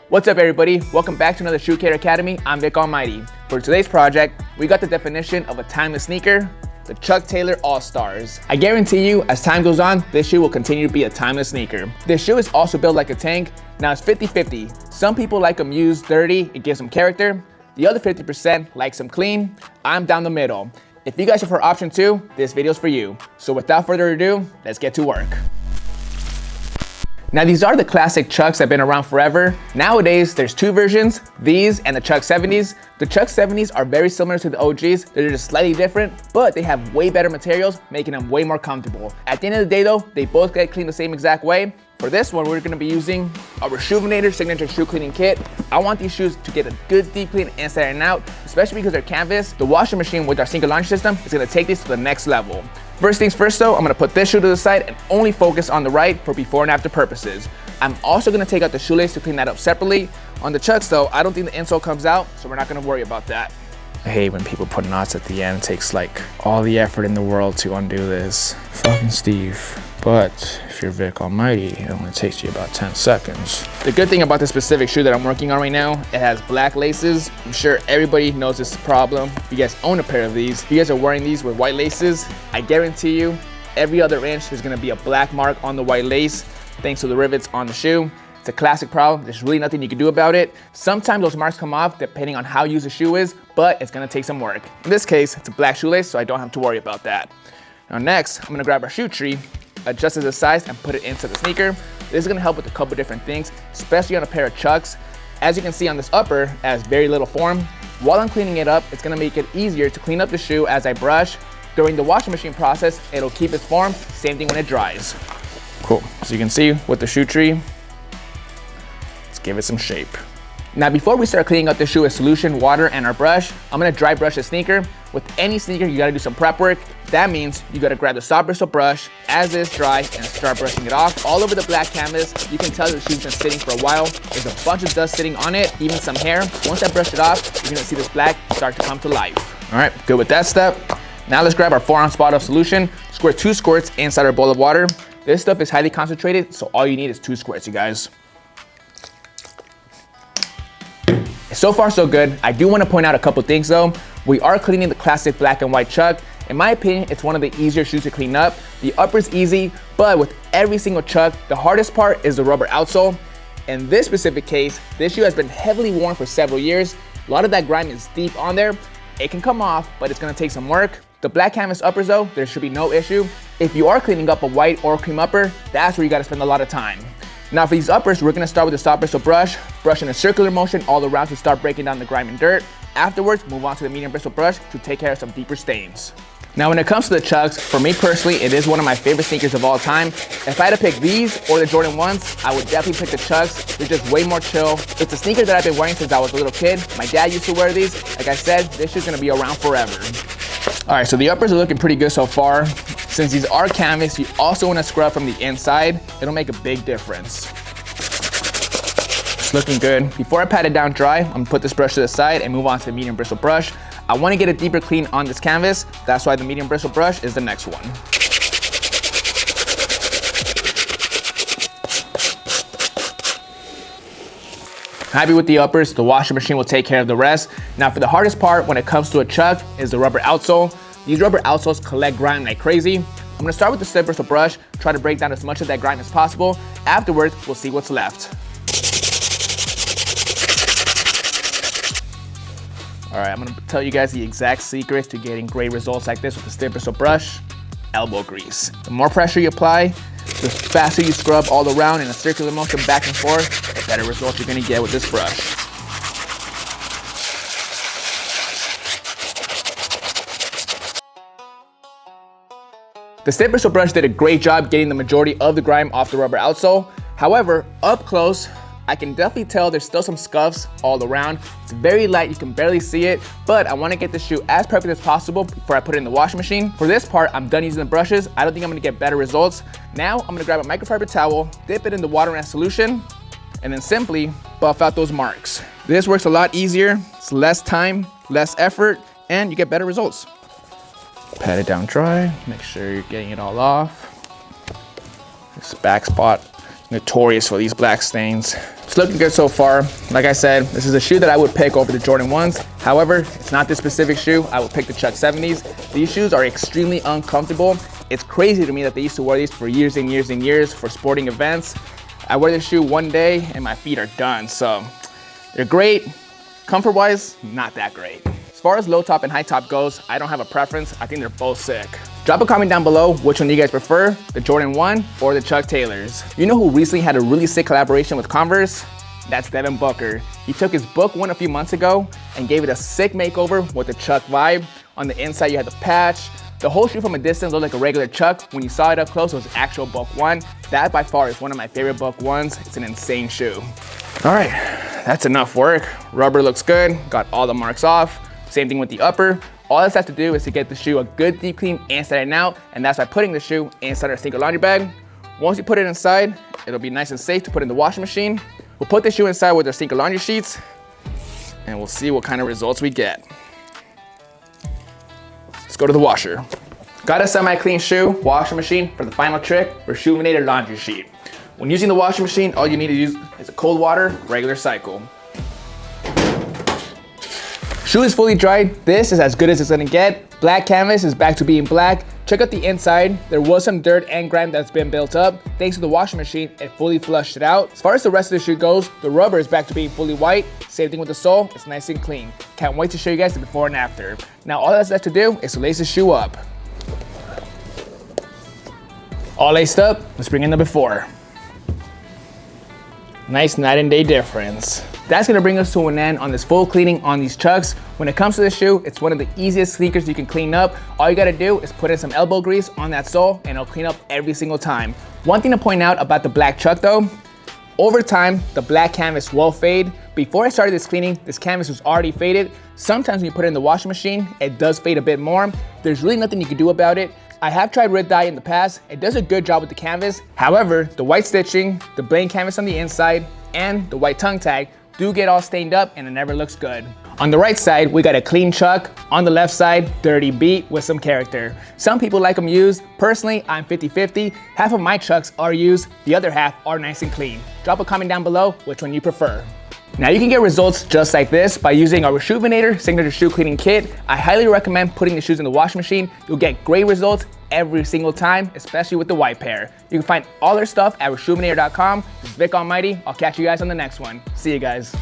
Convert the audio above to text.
What's up everybody? Welcome back to another Shoe Care Academy. I'm Vick Almighty. For today's project, we got the definition of a timeless sneaker, the Chuck Taylor All-Stars. I guarantee you, as time goes on, this shoe will continue to be a timeless sneaker. This shoe is also built like a tank. Now it's 50-50. Some people like them used dirty, it gives them character. The other 50% likes them clean. I'm down the middle. If you guys are for option 2, this video's for you. So without further ado, let's get to work. Now these are the classic Chucks that have been around forever. Nowadays, there's two versions, these and the Chuck 70s. The Chuck 70s are very similar to the OGs. They're just slightly different, but they have way better materials, making them way more comfortable. At the end of the day though, they both get cleaned the same exact way. For this one, we're gonna be using a Reshoevn8r Signature Shoe Cleaning Kit. I want these shoes to get a good deep clean inside and out, especially because they're canvas. The washing machine with our sneaker laundry system is gonna take these to the next level. First things first though, I'm gonna put this shoe to the side and only focus on the right for before and after purposes. I'm also gonna take out the shoelace to clean that up separately. On the Chucks though, I don't think the insole comes out, so we're not gonna worry about that. I hate when people put knots at the end. It takes like all the effort in the world to undo this. Fucking Steve. But if you're Vick Almighty, it only takes you about 10 seconds. The good thing about this specific shoe that I'm working on right now, it has black laces. I'm sure everybody knows this problem. If you guys own a pair of these, if you guys are wearing these with white laces, I guarantee you, every other inch is gonna be a black mark on the white lace, thanks to the rivets on the shoe. It's a classic problem. There's really nothing you can do about it. Sometimes those marks come off depending on how used the shoe is, but it's gonna take some work. In this case, it's a black shoelace, so I don't have to worry about that. Now next, I'm gonna grab our shoe tree, adjust the size and put it into the sneaker. This is gonna help with a couple different things, especially on a pair of Chucks. As you can see on this upper, it has very little form. While I'm cleaning it up, it's gonna make it easier to clean up the shoe as I brush. During the washing machine process, it'll keep its form, same thing when it dries. Cool, so you can see with the shoe tree, let's give it some shape. Now before we start cleaning up the shoe with solution, water, and our brush, I'm gonna dry brush the sneaker. With any sneaker, you gotta do some prep work. That means you gotta grab the Soft Bristle Brush as it's dry and start brushing it off all over the black canvas. You can tell the shoe's been sitting for a while. There's a bunch of dust sitting on it, even some hair. Once I brush it off, you're gonna see this black start to come to life. All right, good with that step. Now let's grab our 4-ounce bottle of solution, squirt 2 squirts inside our bowl of water. This stuff is highly concentrated, so all you need is 2 squirts, you guys. So far so good. I do want to point out a couple things though. We are cleaning the classic black and white Chuck. In my opinion, it's one of the easier shoes to clean up. The upper's easy, but with every single Chuck, the hardest part is the rubber outsole. In this specific case, this shoe has been heavily worn for several years. A lot of that grime is deep on there. It can come off, but it's gonna take some work. The black canvas uppers though, there should be no issue. If you are cleaning up a white or cream upper, that's where you gotta spend a lot of time. Now for these uppers, we're gonna start with the Soft Bristle Brush, brush in a circular motion all around to start breaking down the grime and dirt. Afterwards, move on to the medium bristle brush to take care of some deeper stains. Now when it comes to the Chucks, for me personally, it is one of my favorite sneakers of all time. If I had to pick these or the Jordan 1s, I would definitely pick the Chucks. They're just way more chill. It's a sneaker that I've been wearing since I was a little kid. My dad used to wear these. Like I said, this shoe's gonna be around forever. All right, so the uppers are looking pretty good so far. Since these are canvas, you also wanna scrub from the inside. It'll make a big difference. It's looking good. Before I pat it down dry, I'm gonna put this brush to the side and move on to the medium bristle brush. I wanna get a deeper clean on this canvas. That's why the medium bristle brush is the next one. Happy with the uppers, the washing machine will take care of the rest. Now for the hardest part when it comes to a Chuck is the rubber outsole. These rubber outsoles collect grime like crazy. I'm gonna start with the Soft Bristle Brush, try to break down as much of that grime as possible. Afterwards, we'll see what's left. All right, I'm gonna tell you guys the exact secret to getting great results like this with the Soft Bristle Brush: elbow grease. The more pressure you apply, the faster you scrub all around in a circular motion back and forth, the better results you're gonna get with this brush. The Soft Bristle Brush did a great job getting the majority of the grime off the rubber outsole. However, up close, I can definitely tell there's still some scuffs all around. It's very light, you can barely see it, but I wanna get the shoe as perfect as possible before I put it in the washing machine. For this part, I'm done using the brushes. I don't think I'm gonna get better results. Now, I'm gonna grab a microfiber towel, dip it in the water and solution, and then simply buff out those marks. This works a lot easier. It's less time, less effort, and you get better results. Pat it down dry, make sure you're getting it all off. This back spot, notorious for these black stains. It's looking good so far. Like I said, this is a shoe that I would pick over the Jordan 1s. However, it's not this specific shoe. I would pick the Chuck 70s. These shoes are extremely uncomfortable. It's crazy to me that they used to wear these for years and years and years for sporting events. I wear this shoe one day and my feet are done. So they're great. Comfort-wise, not that great. As far as low top and high top goes, I don't have a preference. I think they're both sick. Drop a comment down below which one you guys prefer, the Jordan 1 or the Chuck Taylors. You know who recently had a really sick collaboration with Converse? That's Devin Booker. He took his Book 1 a few months ago and gave it a sick makeover with the Chuck vibe. On the inside, you had the patch. The whole shoe from a distance looked like a regular Chuck. When you saw it up close, it was actual Book 1. That by far is one of my favorite Book 1s. It's an insane shoe. All right, that's enough work. Rubber looks good, got all the marks off. Same thing with the upper. All this has to do is to get the shoe a good deep clean inside and out, and that's by putting the shoe inside our single laundry bag. Once you put it inside, it'll be nice and safe to put in the washing machine. We'll put the shoe inside with our single laundry sheets, and we'll see what kind of results we get. Let's go to the washer. Got a semi-clean shoe, washing machine for the final trick, Reshoevn8r laundry sheet. When using the washing machine, all you need to use is a cold water, regular cycle. Shoe is fully dried. This is as good as it's gonna get. Black canvas is back to being black. Check out the inside. There was some dirt and grime that's been built up. Thanks to the washing machine, it fully flushed it out. As far as the rest of the shoe goes, the rubber is back to being fully white. Same thing with the sole, it's nice and clean. Can't wait to show you guys the before and after. Now all that's left to do is to lace the shoe up. All laced up, let's bring in the before. Nice night and day difference. That's gonna bring us to an end on this full cleaning on these Chucks. When it comes to the shoe, it's one of the easiest sneakers you can clean up. All you gotta do is put in some elbow grease on that sole and it'll clean up every single time. One thing to point out about the black Chuck though, over time, the black canvas will fade. Before I started this cleaning, this canvas was already faded. Sometimes when you put it in the washing machine, it does fade a bit more. There's really nothing you can do about it. I have tried red dye in the past. It does a good job with the canvas. However, the white stitching, the plain canvas on the inside, and the white tongue tag do get all stained up and it never looks good. On the right side, we got a clean Chuck. On the left side, dirty beat with some character. Some people like them used. Personally, I'm 50-50. Half of my Chucks are used, the other half are nice and clean. Drop a comment down below which one you prefer. Now you can get results just like this by using our Reshoevn8r Signature Shoe Cleaning Kit. I highly recommend putting the shoes in the washing machine. You'll get great results every single time, especially with the white pair. You can find all their stuff at Reshoevn8r.com. This is Vick Almighty. I'll catch you guys on the next one. See you guys.